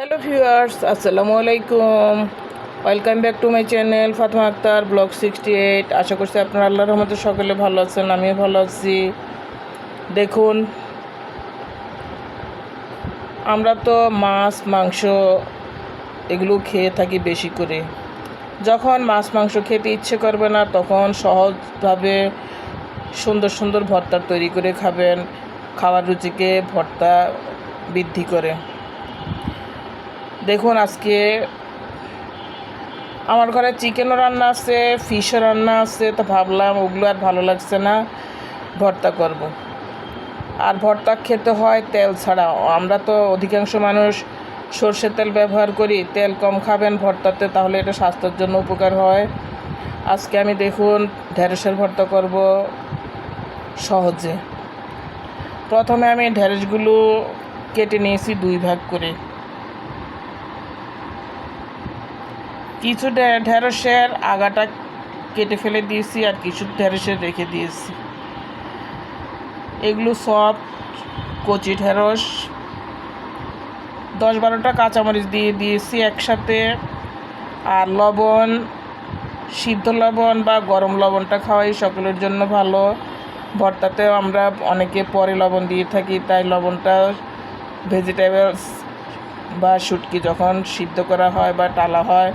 Hello viewers, আসসালামু আলাইকুম। Welcome back to my channel Fatema Akter blog 68। আশা করছি আপনারা আল্লাহর রহমতে সকলে ভালো আছেন, আমিও ভালো আছি। দেখুন, আমরা তো মাছ মাংস এগুলো খেয়ে থাকি বেশি করে। যখন মাছ মাংস খেতে ইচ্ছে করবে না, তখন সহজভাবে সুন্দর সুন্দর ভর্তা তৈরি করে খাবেন। খাওয়ার রুচিকে ভর্তা বৃদ্ধি করে। দেখুন, আজকে আমার ঘরে চিকেনও রান্না আছে, ফিশও রান্না আছে, তো ভাবলাম ওগুলো আর ভালো লাগছে না, ভর্তা করব। আর ভর্তা খেতে হয় তেল ছাড়া। আমরা তো অধিকাংশ মানুষ সর্ষের তেল ব্যবহার করি। তেল কম খাবেন ভর্তাতে, তাহলে এটা স্বাস্থ্যের জন্য উপকার হয়। আজকে আমি দেখুন ঢেঁড়সের ভর্তা করব সহজে। প্রথমে আমি ঢেঁড়সগুলো কেটে নিয়েছি দুই ভাগ করে। কিছু ঢেঁড়সের আগাটা কেটে ফেলে দিয়েছি, আর কিছু ঢেঁড়সের রেখে দিয়েছি। এগুলো সব কচি ঢেঁড়স। 10-12টা কাঁচামরিচ দিয়ে দিয়েছি একসাথে। আর লবণ, সিদ্ধ লবণ বা গরম লবণটা খাওয়াই সকলের জন্য ভালো। ভর্তাতেও আমরা অনেকে পরে লবণ দিয়ে থাকি, তাই লবণটা ভেজিটেবলস বা শুটকি যখন সিদ্ধ করা হয় বা টালা হয়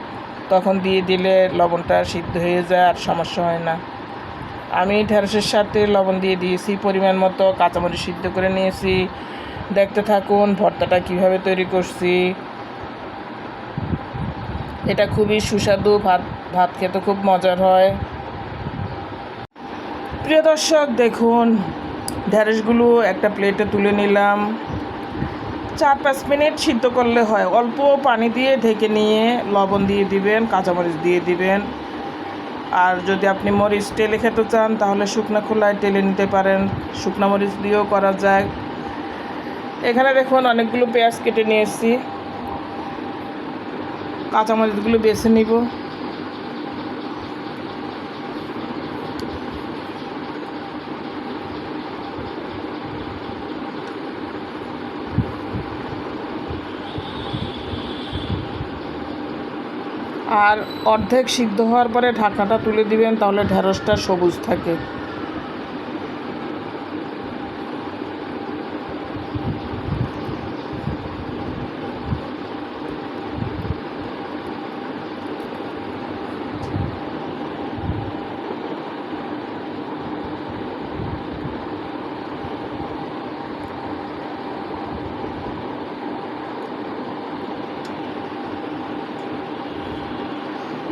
তখন দিয়ে দিলে লবণটা সিদ্ধ হয়ে যায়, আর সমস্যা হয় না। আমি ঢেঁড়সের সাথে লবণ দিয়ে দিয়েছি পরিমাণ মতো, কাঁচামরিচ সিদ্ধ করে নিয়েছি। দেখতে থাকুন ভর্তাটা কিভাবে তৈরি করছি। এটা খুবই সুস্বাদু, ভাত খেতে খুব মজার হয়। প্রিয় দর্শক, দেখুন ঢেঁড়সগুলো একটা প্লেটে তুলে নিলাম। 4-5 মিনিট সিদ্ধ করলে হয়। অল্প পানি দিয়ে ঢেকে নিয়ে লবণ দিয়ে দিবেন, কাঁচামরিচ দিয়ে দিবেন। আর যদি আপনি মরিচ টেলে খেতে চান তাহলে শুকনো খোলায় টেলে নিতে পারেন, শুকনো মরিচ দিয়েও করা যায়। এখানে দেখুন অনেকগুলো পেঁয়াজ কেটে নিয়েছি, কাঁচামরিচগুলো বেছে নিব। আর অর্ধেক সিদ্ধ হওয়ার পরে ঢাকনাটা তুলে দিবেন, তাহলে ঢেঁড়সটা সবুজ থাকে।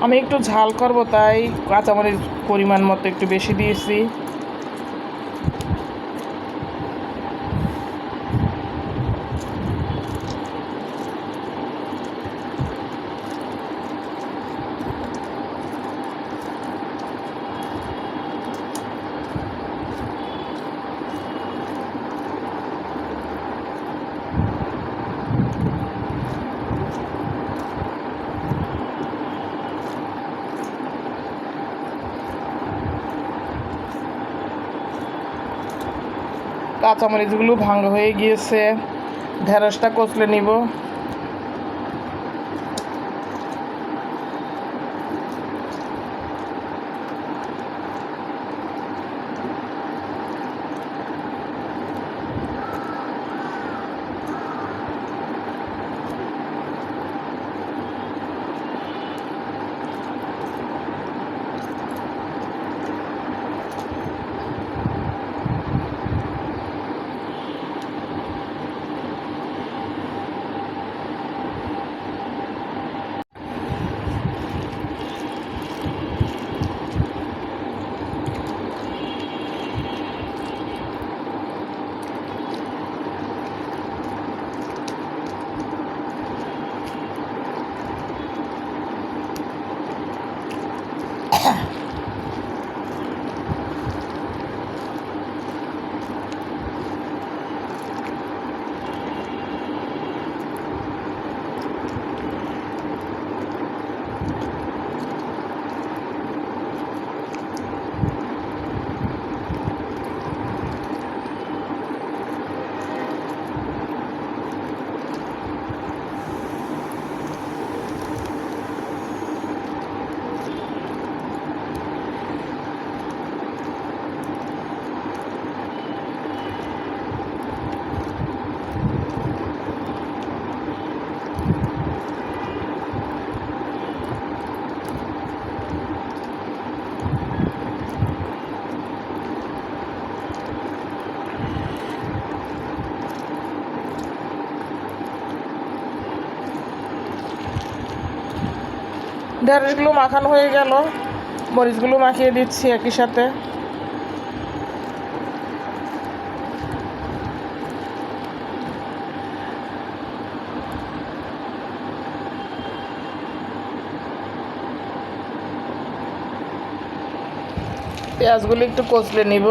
আমি একটু ঝাল করব, তাই কাঁচামরিচ পরিমাণ মতো একটু বেশি দিয়েছি। কাঁচামরিচগুলো ভাঙা হয়ে গিয়েছে, ঢেঁড়সটা কচলে নিব। ঢেঁড়সগুলো মাখানো হয়ে গেল, মরিচগুলো মাখিয়ে দিচ্ছি একই সাথে। পেঁয়াজগুলো একটু কচলে নিব।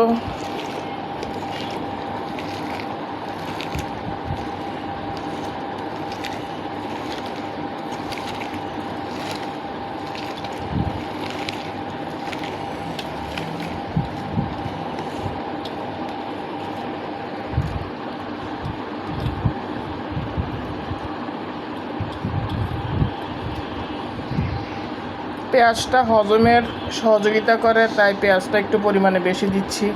পেঁয়াজটা হজমের সহযোগিতা করে, তাই পেঁয়াজটা একটু পরিমাণে বেশি দিচ্ছি।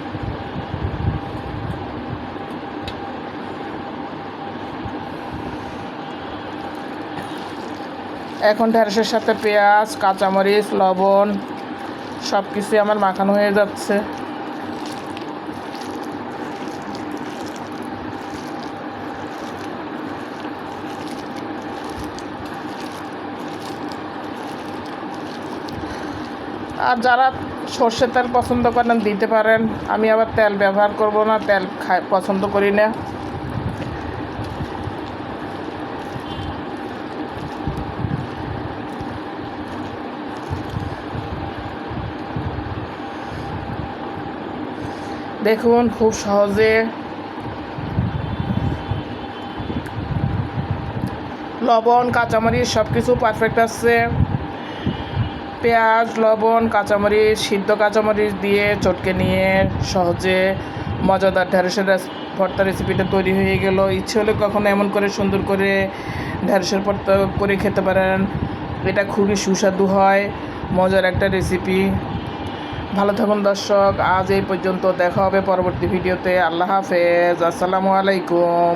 এখন ঢেঁড়সের সাথে পেঁয়াজ, কাঁচামরিচ, লবণ সব কিছুই আমার মাখানো হয়ে যাচ্ছে। আর যারা সর্ষের তেল পছন্দ করেন দিতে পারেন, আমি আবার তেল ব্যবহার করব না, তেল পছন্দ করি না। দেখুন খুব সহজে লবণ, কাঁচামরিচ সব কিছু পারফেক্ট আছে। পেঁয়াজ, লবণ, কাঁচামরিচ, সিদ্ধ কাঁচামরিচ দিয়ে চটকে নিয়ে সহজে মজাদার ঢেঁড়সের ভর্তা রেসিপিটা তৈরি হয়ে গেল। ইচ্ছে হলে কখনো এমন করে সুন্দর করে ঢেঁড়সের ভর্তা করে খেতে পারেন। এটা খুবই সুস্বাদু হয়, মজার একটা রেসিপি। ভালো থাকুন দর্শক, আজ এই পর্যন্ত, দেখা হবে পরবর্তী ভিডিওতে। আল্লাহ হাফেজ, আসসালামু আলাইকুম।